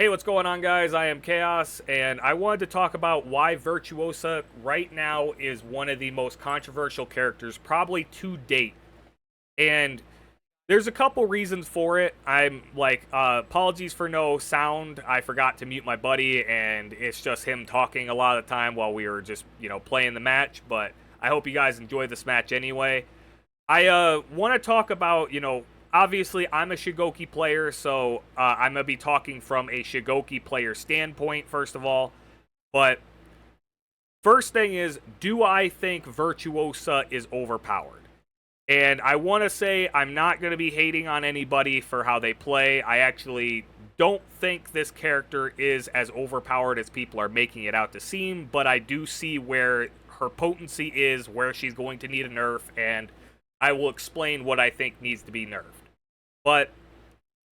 Hey, what's going on, guys? I am Chaos, and I wanted to talk about why Virtuosa right now is one of the most controversial characters, probably to date. And there's a couple reasons for it. I'm like, apologies for no sound. I forgot to mute my buddy, and it's just him talking a lot of the time while we were just, playing the match. But I hope you guys enjoy this match anyway. I want to talk about, obviously I'm a Shigoki player, so I'm going to be talking from a Shigoki player standpoint, first of all. But first thing is, do I think Virtuosa is overpowered? And I want to say I'm not going to be hating on anybody for how they play. I actually don't think this character is as overpowered as people are making it out to seem, but I do see where her potency is, where she's going to need a nerf, and I will explain what I think needs to be nerfed. But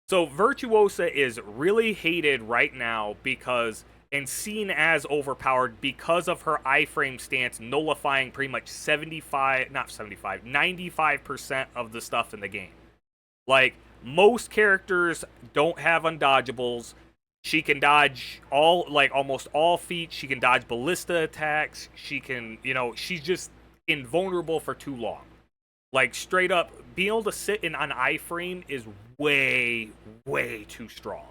so Virtuosa is really hated right now because and seen as overpowered because of her iframe stance nullifying pretty much 75, not 75, 95% of the stuff in the game. Like, most characters don't have undodgeables. She can dodge almost all feats. She can dodge ballista attacks. She can, she's just invulnerable for too long. Like, straight up, being able to sit in an iframe is way, way too strong.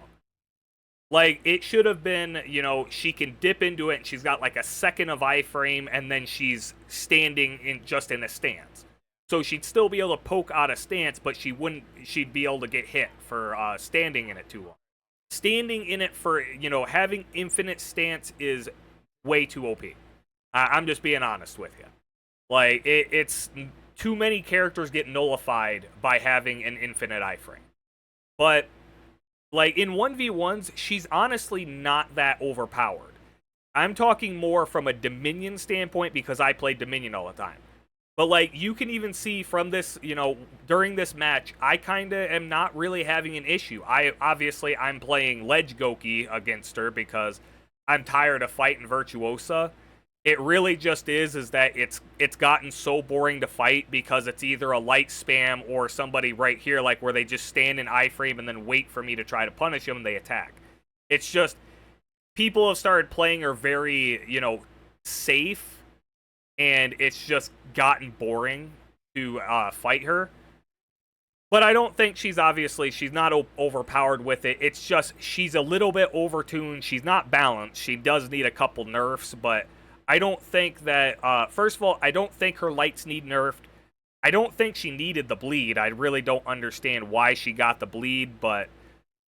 Like, it should have been, she can dip into it and she's got like a second of iframe and then she's standing in just in a stance. So she'd still be able to poke out of stance, but she'd be able to get hit for standing in it too long. Standing in it for, having infinite stance is way too OP. I'm just being honest with you. Like, it's too many characters get nullified by having an infinite iframe. But like, in 1v1s, she's honestly not that overpowered. I'm talking more from a Dominion standpoint because I play Dominion all the time. But like, you can even see from this, during this match, I kind of am not really having an issue. I'm playing Ledge Goki against her because I'm tired of fighting Virtuosa. It really just is that it's gotten so boring to fight because it's either a light spam or somebody right here, like where they just stand in iframe and then wait for me to try to punish them and they attack. It's just people have started playing her very, safe, and it's just gotten boring to fight her. But I don't think she's not overpowered with it. It's just she's a little bit overtuned. She's not balanced. She does need a couple nerfs, but I don't think that, first of all, I don't think her lights need nerfed. I don't think she needed the bleed. I really don't understand why she got the bleed, but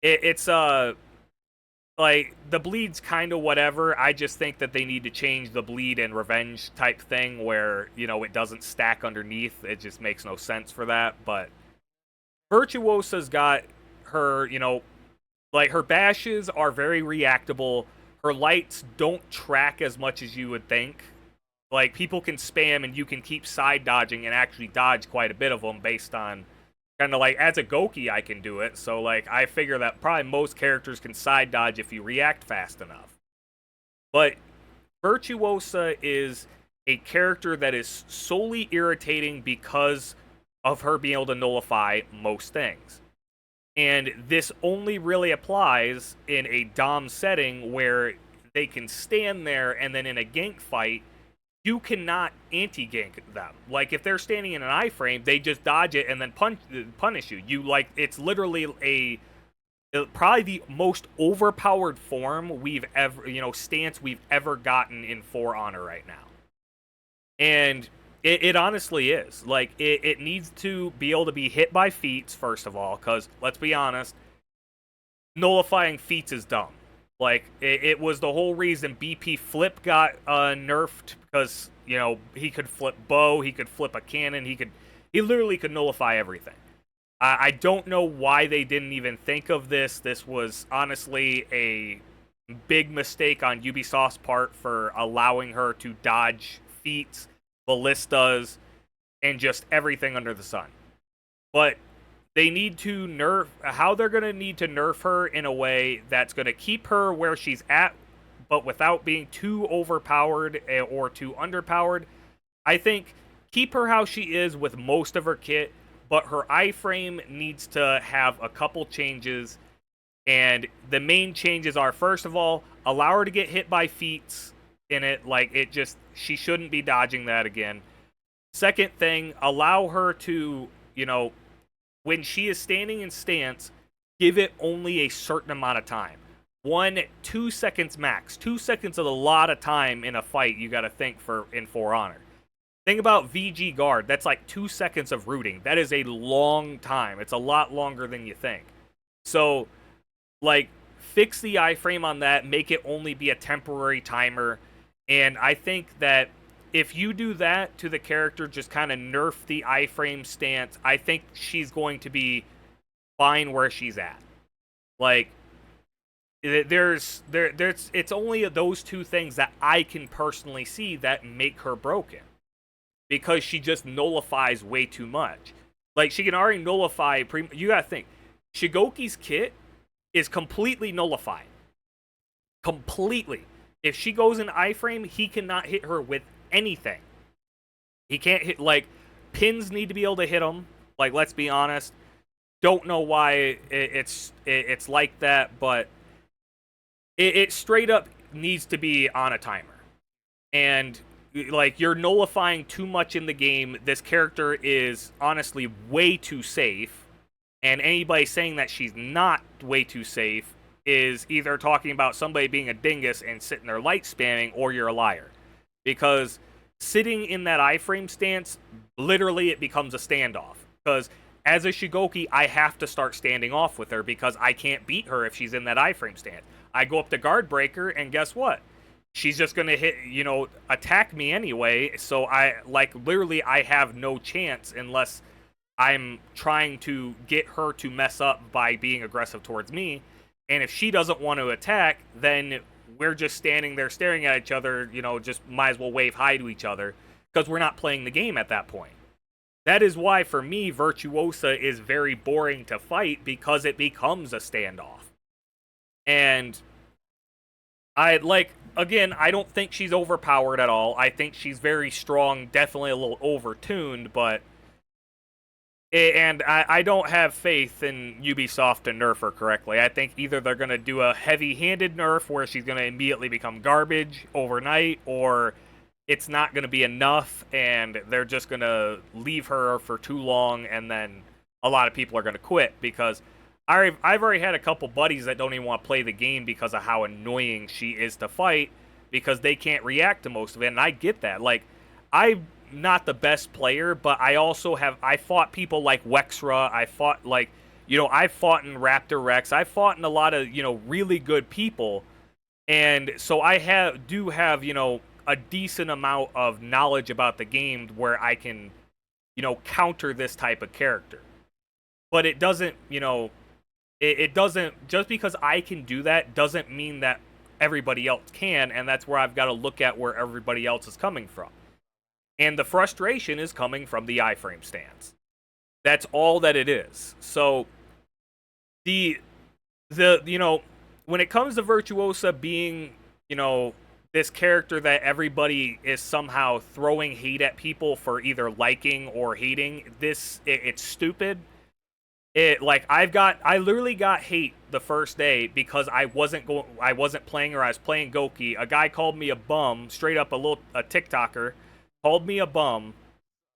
it's like, the bleed's kind of whatever. I just think that they need to change the bleed and revenge type thing where, it doesn't stack underneath. It just makes no sense for that, but Virtuosa's got her, like, her bashes are very reactable. Her lights don't track as much as you would think. Like, people can spam and you can keep side dodging and actually dodge quite a bit of them based on kind of like, as a Goki, I can do it. So, like, I figure that probably most characters can side dodge if you react fast enough. But Virtuosa is a character that is solely irritating because of her being able to nullify most things. And this only really applies in a Dom setting where they can stand there and then in a gank fight, you cannot anti-gank them. Like, if they're standing in an iframe, they just dodge it and then punish you. It's literally probably the most overpowered form we've ever, stance we've ever gotten in For Honor right now. And it honestly is. Like, it needs to be able to be hit by feats, first of all, because, let's be honest, nullifying feats is dumb. Like, it was the whole reason BP Flip got nerfed, because, he could flip bow, he could flip a cannon, he literally could nullify everything. I don't know why they didn't even think of this. This was honestly a big mistake on Ubisoft's part for allowing her to dodge feats, ballistas, and just everything under the sun. But they need to how they're going to need to nerf her in a way that's going to keep her where she's at, but without being too overpowered or too underpowered. I think keep her how she is with most of her kit, but her iframe needs to have a couple changes, And the main changes are, first of all, allow her to get hit by feats in it. Like, it just, she shouldn't be dodging that again. Second thing, allow her to, when she is standing in stance, give it only a certain amount of time. 2 seconds max. 2 seconds is a lot of time in a fight, you gotta think, in For Honor. Think about VG guard. That's like 2 seconds of rooting. That is a long time. It's a lot longer than you think. So, like, fix the iframe on that. Make it only be a temporary timer. And I think that if you do that to the character, just kind of nerf the iframe stance, I think she's going to be fine where she's at. Like, it's only those two things that I can personally see that make her broken, because she just nullifies way too much. Like, she can already nullify. You gotta think, Shigoki's kit is completely nullified. Completely. If she goes in iframe, he cannot hit her with anything. He can't hit, like, pins need to be able to hit him. Like, let's be honest. Don't know why it's like that, but it straight up needs to be on a timer. And, like, you're nullifying too much in the game. This character is honestly way too safe. And anybody saying that she's not way too safe is either talking about somebody being a dingus and sitting there light spamming, or you're a liar. Because sitting in that iframe stance, literally it becomes a standoff. Because as a Shigoki, I have to start standing off with her because I can't beat her if she's in that iframe stance. I go up to guard breaker, and guess what? She's just going to hit, attack me anyway. So literally I have no chance unless I'm trying to get her to mess up by being aggressive towards me. And if she doesn't want to attack, then we're just standing there staring at each other, just might as well wave hi to each other, because we're not playing the game at that point. That is why, for me, Virtuosa is very boring to fight, because it becomes a standoff. And I don't think she's overpowered at all. I think she's very strong, definitely a little overtuned, but I don't have faith in Ubisoft to nerf her correctly. I think either they're going to do a heavy-handed nerf where she's going to immediately become garbage overnight, or it's not going to be enough and they're just going to leave her for too long, and then a lot of people are going to quit, because I've already had a couple buddies that don't even want to play the game because of how annoying she is to fight, because they can't react to most of it, and I get that. Like, I'm not the best player, but I fought people like Wexra, I fought in Raptor Rex, I fought in a lot of, really good people, and so I do have a decent amount of knowledge about the game where I can, counter this type of character. But it doesn't, it doesn't, just because I can do that doesn't mean that everybody else can, and that's where I've got to look at where everybody else is coming from. And the frustration is coming from the iframe stance. That's all that it is. So when it comes to Virtuosa being, this character that everybody is somehow throwing hate at people for either liking or hating, it's stupid. I literally got hate the first day because I wasn't playing her. I was playing Goki. A guy called me a bum, straight up, a TikToker called me a bum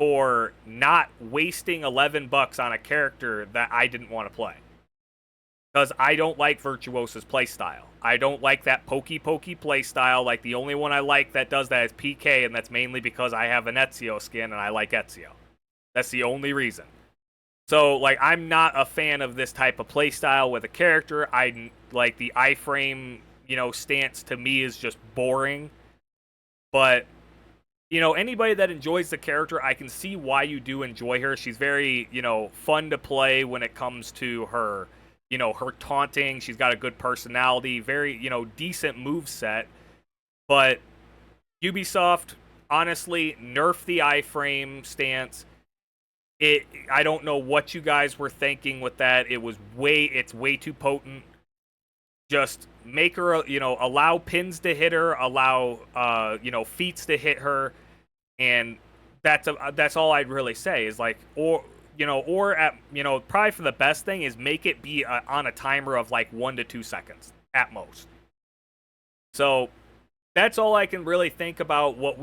for not wasting $11 on a character that I didn't want to play. Because I don't like Virtuosa's playstyle. I don't like that pokey playstyle. Like, the only one I like that does that is PK, and that's mainly because I have an Ezio skin and I like Ezio. That's the only reason. So, like, I'm not a fan of this type of playstyle with a character. I like the iframe, stance to me is just boring. But, anybody that enjoys the character, I can see why you do enjoy her. She's very, fun to play when it comes to her, her taunting. She's got a good personality, very, decent moveset. But Ubisoft, honestly, nerf the iframe stance. I don't know what you guys were thinking with that. It's way too potent. Just make her, allow pins to hit her, allow, feats to hit her, and that's all I'd really say is, like, or or at, probably for the best thing is make it be on a timer of like 1 to 2 seconds at most. So that's all I can really think about what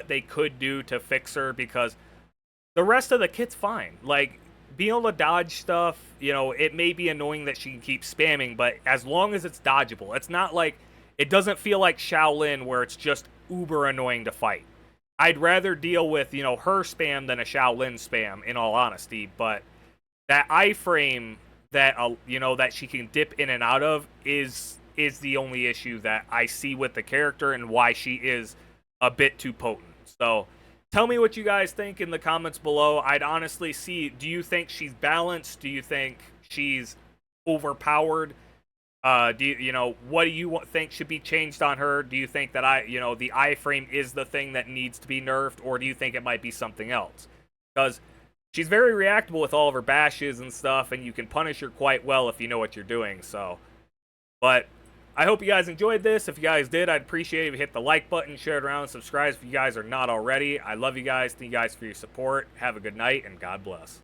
they could do to fix her, because the rest of the kit's fine. Like, being able to dodge stuff, it may be annoying that she can keep spamming, but as long as it's dodgeable, it's not like, it doesn't feel like Shaolin where it's just uber annoying to fight. I'd rather deal with, her spam than a Shaolin spam, in all honesty, but that iframe that, that she can dip in and out of is the only issue that I see with the character and why she is a bit too potent. So, tell me what you guys think in the comments below. I'd honestly see, do you think she's balanced? Do you think she's overpowered? What do you think should be changed on her? Do you think that the iframe is the thing that needs to be nerfed, or do you think it might be something else? Because she's very reactable with all of her bashes and stuff, and you can punish her quite well if you know what you're doing. So, but I hope you guys enjoyed this. If you guys did, I'd appreciate it if you hit the like button, share it around, subscribe if you guys are not already. I love you guys. Thank you guys for your support. Have a good night, and God bless.